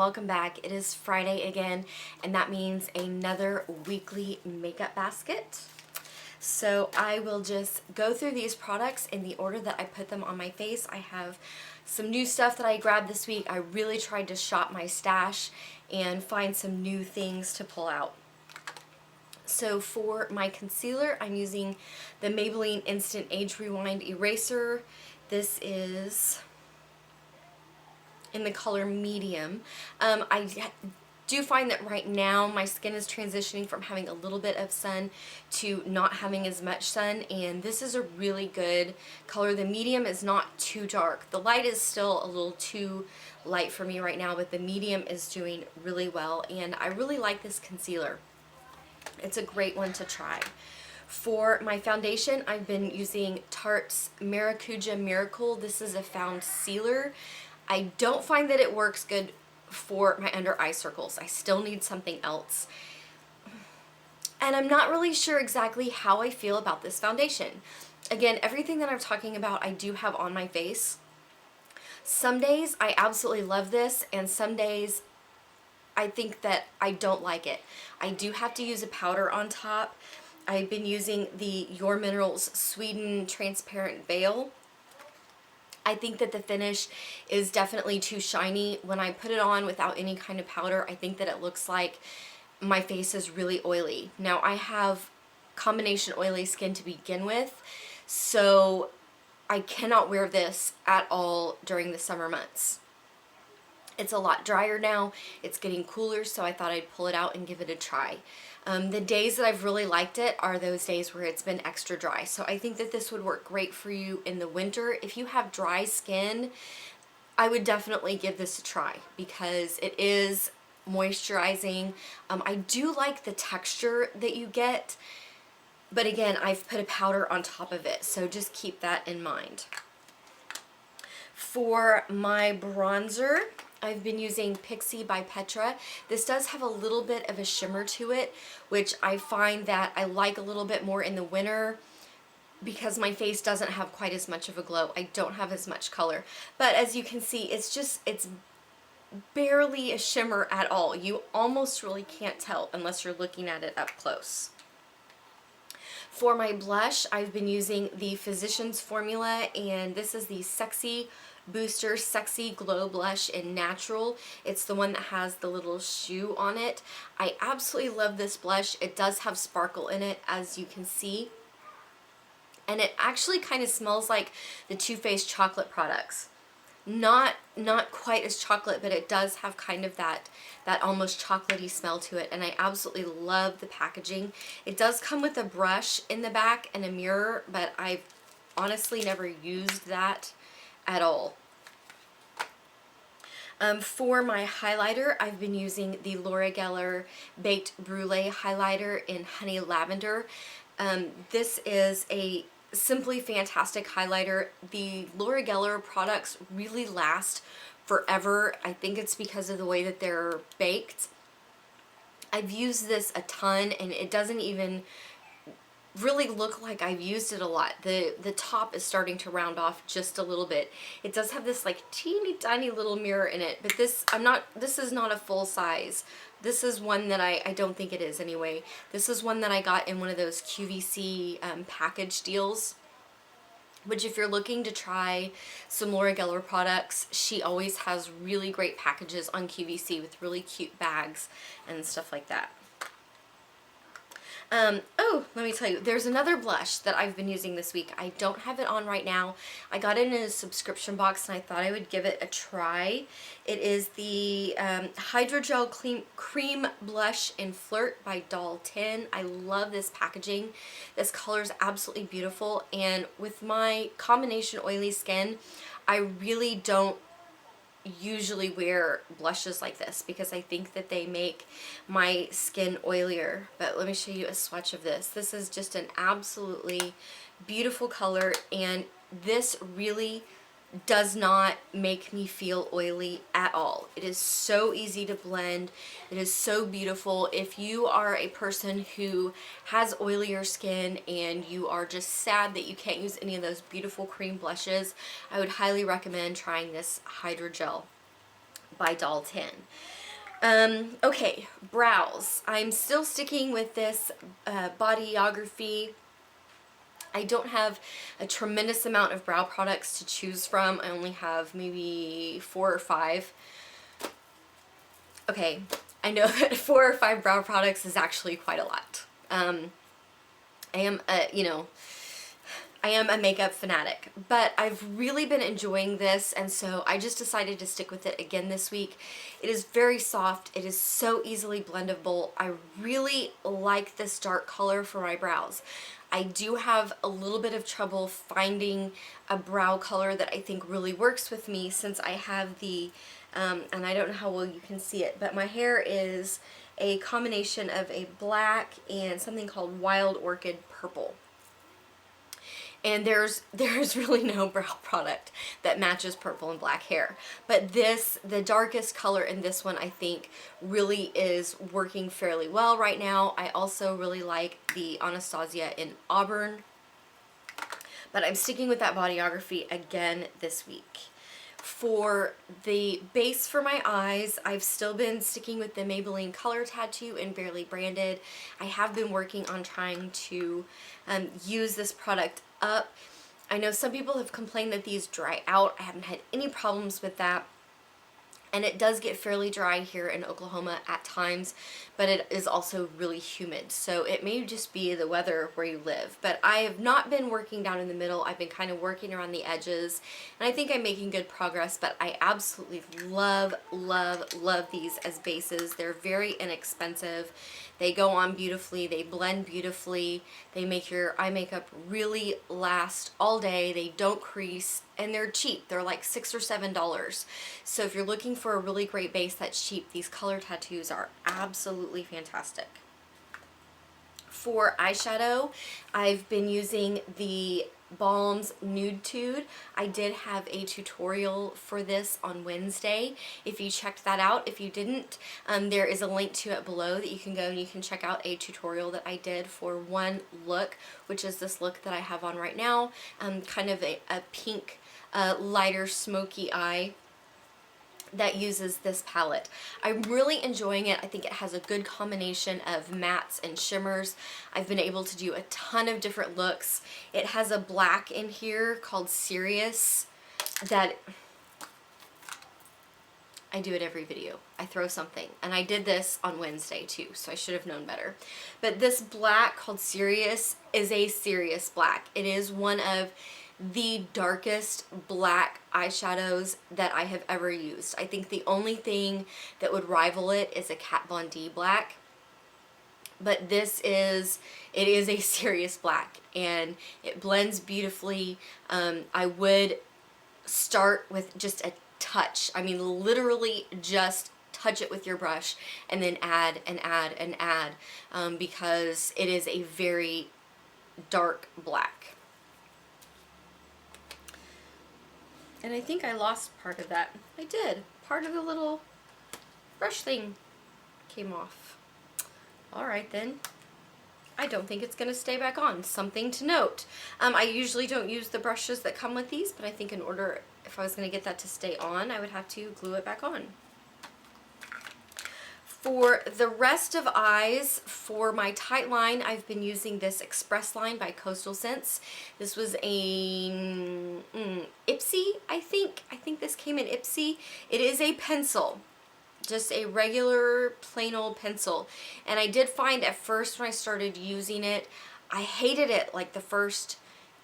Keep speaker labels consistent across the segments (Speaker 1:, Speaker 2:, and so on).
Speaker 1: welcome back. It is Friday again, and that means another weekly makeup basket. So I will just go through these products in the order that I put them on my face. I have some new stuff that I grabbed this week. I really tried to shop my stash and find some new things to pull out. So for my concealer, I'm using the Maybelline Instant Age Rewind Eraser. This is in the color medium. I do find that right now my skin is transitioning from having a little bit of sun to not having as much sun, and this is a really good color. The medium is not too dark. The light is still a little too light for me right now, but the medium is doing really well, and I really like this concealer. It's a great one to try. For my foundation, I've been using Tarte's Maracuja Miracle. This is a found sealer. I don't find that it works good for my under eye circles. I still need something else. And I'm not really sure exactly how I feel about this foundation. Again, everything that I'm talking about I do have on my face. Some days I absolutely love this, and some days I think that I don't like it. I do have to use a powder on top. I've been using the Your Minerals Sweden Transparent Veil. I think that the finish is definitely too shiny. When I put it on without any kind of powder, I think that it looks like my face is really oily. Now, I have combination oily skin to begin with, so I cannot wear this at all during the summer months. It's a lot drier now. It's getting cooler, so I thought I'd pull it out and give it a try. The days that I've really liked it are those days where it's been extra dry. So I think that this would work great for you in the winter. If you have dry skin, I would definitely give this a try because it is moisturizing. I do like the texture that you get, but again, I've put a powder on top of it, so just keep that in mind. For my bronzer, I've been using Pixie by Petra. This does have a little bit of a shimmer to it, which I find that I like a little bit more in the winter because my face doesn't have quite as much of a glow. I don't have as much color. But as you can see, it's barely a shimmer at all. You almost really can't tell unless you're looking at it up close. For my blush, I've been using the Physicians Formula, and this is the Sexy Booster Sexy Glow Blush in Natural. It's the one that has the little shoe on it. I absolutely love this blush. It does have sparkle in it, as you can see. And it actually kind of smells like the Too Faced chocolate products. Not quite as chocolate, but it does have kind of that almost chocolatey smell to it, and I absolutely love the packaging. It does come with a brush in the back and a mirror, but I've honestly never used that at all. For my highlighter, I've been using the Laura Geller Baked Brulee highlighter in Honey Lavender. This is a simply fantastic highlighter. The Laura Geller products really last forever. I think it's because of the way that they're baked. I've used this a ton, and it doesn't even really look like I've used it a lot. The top is starting to round off just a little bit. It does have this like teeny tiny little mirror in it, but this is not a full size. This is one that I don't think it is anyway. This is one that I got in one of those QVC package deals, which if you're looking to try some Laura Geller products, she always has really great packages on QVC with really cute bags and stuff like that. Oh, let me tell you, there's another blush that I've been using this week. I don't have it on right now. I got it in a subscription box, and I thought I would give it a try. It is the Hydrogel Cream Blush in Flirt by Doll 10. I love this packaging. This color is absolutely beautiful, and with my combination oily skin, I really don't usually wear blushes like this because I think that they make my skin oilier. But let me show you a swatch of this. This is just an absolutely beautiful color, and this really does not make me feel oily at all. It is so easy to blend. It is so beautiful. If you are a person who has oilier skin and you are just sad that you can't use any of those beautiful cream blushes, I would highly recommend trying this Hydrogel by Doll 10. Okay, brows. I'm still sticking with this Bodyography. I don't have a tremendous amount of brow products to choose from. I only have maybe 4 or 5. Okay, I know that 4 or 5 brow products is actually quite a lot. I am I am a makeup fanatic, but I've really been enjoying this, and so I just decided to stick with it again this week. It is very soft. It is so easily blendable. I really like this dark color for my brows. I do have a little bit of trouble finding a brow color that I think really works with me, since I have the, and I don't know how well you can see it, but my hair is a combination of a black and something called Wild Orchid Purple. And there's really no brow product that matches purple and black hair. But the darkest color in this one, I think, really is working fairly well right now. I also really like the Anastasia in Auburn. But I'm sticking with that Bodyography again this week. For the base for my eyes, I've still been sticking with the Maybelline Color Tattoo in Barely Branded. I have been working on trying to use this product up. I know some people have complained that these dry out. I haven't had any problems with that. And it does get fairly dry here in Oklahoma at times, but it is also really humid. So it may just be the weather where you live. But I have not been working down in the middle. I've been kind of working around the edges, and I think I'm making good progress, but I absolutely love, love, love these as bases. They're very inexpensive. They go on beautifully. They blend beautifully. They make your eye makeup really last all day. They don't crease, and they're cheap. They're like $6 or $7. So if you're looking for a really great base that's cheap, these Color Tattoos are absolutely fantastic. For eyeshadow, I've been using the Balms Nude Tude. I did have a tutorial for this on Wednesday. If you checked that out, if you didn't, there is a link to it below that you can go and you can check out a tutorial that I did for one look, which is this look that I have on right now, kind of a pink, lighter smoky eye that uses this palette. I'm really enjoying it. I think it has a good combination of mattes and shimmers. I've been able to do a ton of different looks. It has a black in here called Serious that I do it every video. I throw something, and I did this on Wednesday too, so I should have known better. But this black called Serious is a serious black. It is one of the darkest black eyeshadows that I have ever used. I think the only thing that would rival it is a Kat Von D black, but it is a serious black, and it blends beautifully. I would start with just a touch. I mean, literally just touch it with your brush and then add and add and add, because it is a very dark black. And I think I lost part of that. I did. Part of the little brush thing came off. Alright then. I don't think it's going to stay back on. Something to note. I usually don't use the brushes that come with these, but I think in order, if I was going to get that to stay on, I would have to glue it back on. For the rest of eyes, for my tight line, I've been using this Express line by Coastal Scents. This was a Ipsy, I think. I think this came in Ipsy. It is a pencil, just a regular plain old pencil. And I did find at first when I started using it, I hated it like the first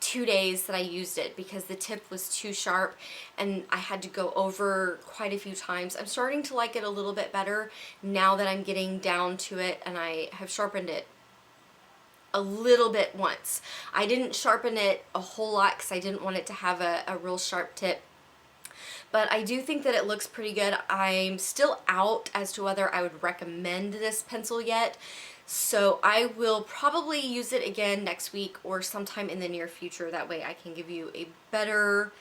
Speaker 1: 2 days that I used it because the tip was too sharp and I had to go over quite a few times. I'm starting to like it a little bit better now that I'm getting down to it, and I have sharpened it a little bit once. I didn't sharpen it a whole lot because I didn't want it to have a real sharp tip. But I do think that it looks pretty good. I'm still out as to whether I would recommend this pencil yet. So I will probably use it again next week or sometime in the near future. That way I can give you a better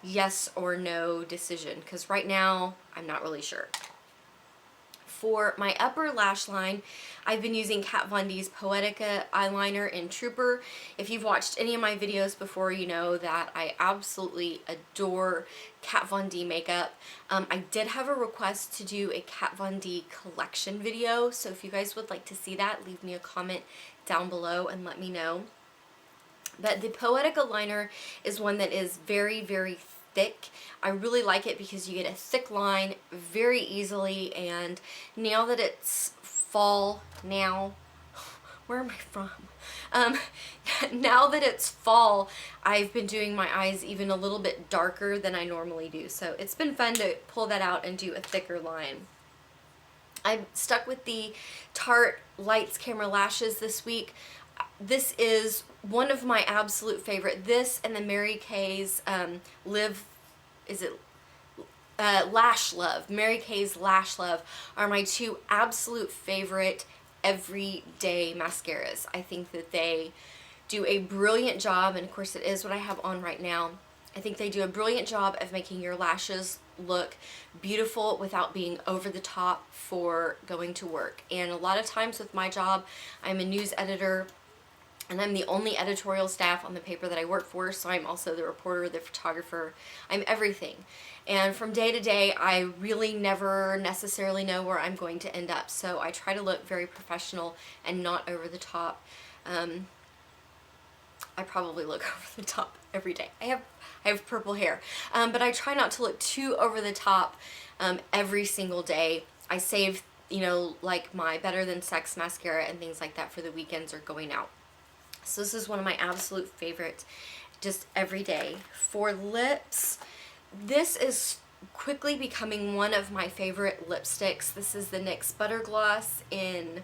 Speaker 1: yes or no decision, because right now I'm not really sure. For my upper lash line, I've been using Kat Von D's Poetica eyeliner in Trooper. If you've watched any of my videos before, you know that I absolutely adore Kat Von D makeup. I did have a request to do a Kat Von D collection video, so if you guys would like to see that, leave me a comment down below and let me know. But the Poetica liner is one that is very, very thick. I really like it because you get a thick line very easily, and now that it's fall now, where am I from? Now that it's fall, I've been doing my eyes even a little bit darker than I normally do. So it's been fun to pull that out and do a thicker line. I'm stuck with the Tarte Lights Camera Lashes this week. This is one of my absolute favorite. This and the Mary Kay's Lash Love. Mary Kay's Lash Love are my two absolute favorite everyday mascaras. I think that they do a brilliant job, and of course it is what I have on right now. I think they do a brilliant job of making your lashes look beautiful without being over the top for going to work. And a lot of times with my job, I'm a news editor, and I'm the only editorial staff on the paper that I work for, so I'm also the reporter, the photographer, I'm everything. And from day to day, I really never necessarily know where I'm going to end up, so I try to look very professional and not over the top. I probably look over the top every day. I have purple hair, but I try not to look too over the top every single day. I save, you know, like my Better Than Sex mascara and things like that for the weekends or going out. So this is one of my absolute favorites, just every day. For lips, this is quickly becoming one of my favorite lipsticks. This is the NYX Butter Gloss in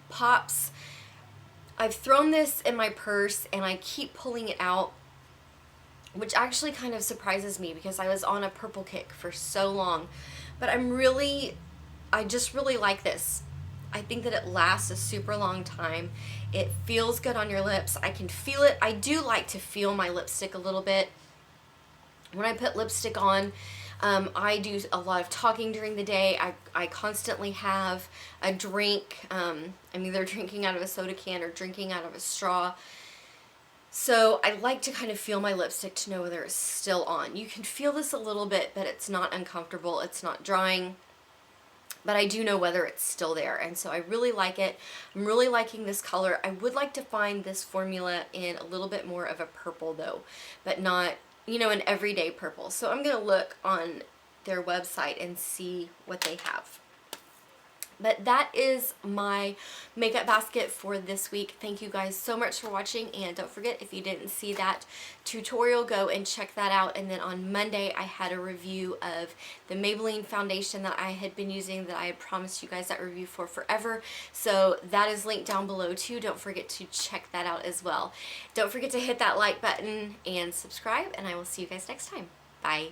Speaker 1: Pops. I've thrown this in my purse and I keep pulling it out, which actually kind of surprises me because I was on a purple kick for so long. But I just really like this. I think that it lasts a super long time. It feels good on your lips. I can feel it. I do like to feel my lipstick a little bit. When I put lipstick on, I do a lot of talking during the day. I constantly have a drink. I'm either drinking out of a soda can or drinking out of a straw. So I like to kind of feel my lipstick to know whether it's still on. You can feel this a little bit, but it's not uncomfortable. It's not drying. But I do know whether it's still there, and so I really like it. I'm really liking this color. I would like to find this formula in a little bit more of a purple though, but not, you know, an everyday purple. So I'm going to look on their website and see what they have. But that is my makeup basket for this week. Thank you guys so much for watching, and don't forget, if you didn't see that tutorial, go and check that out. And then on Monday I had a review of the Maybelline foundation that I had been using, that I had promised you guys that review for forever. So that is linked down below too. Don't forget to check that out as well. Don't forget to hit that like button and subscribe, and I will see you guys next time. Bye.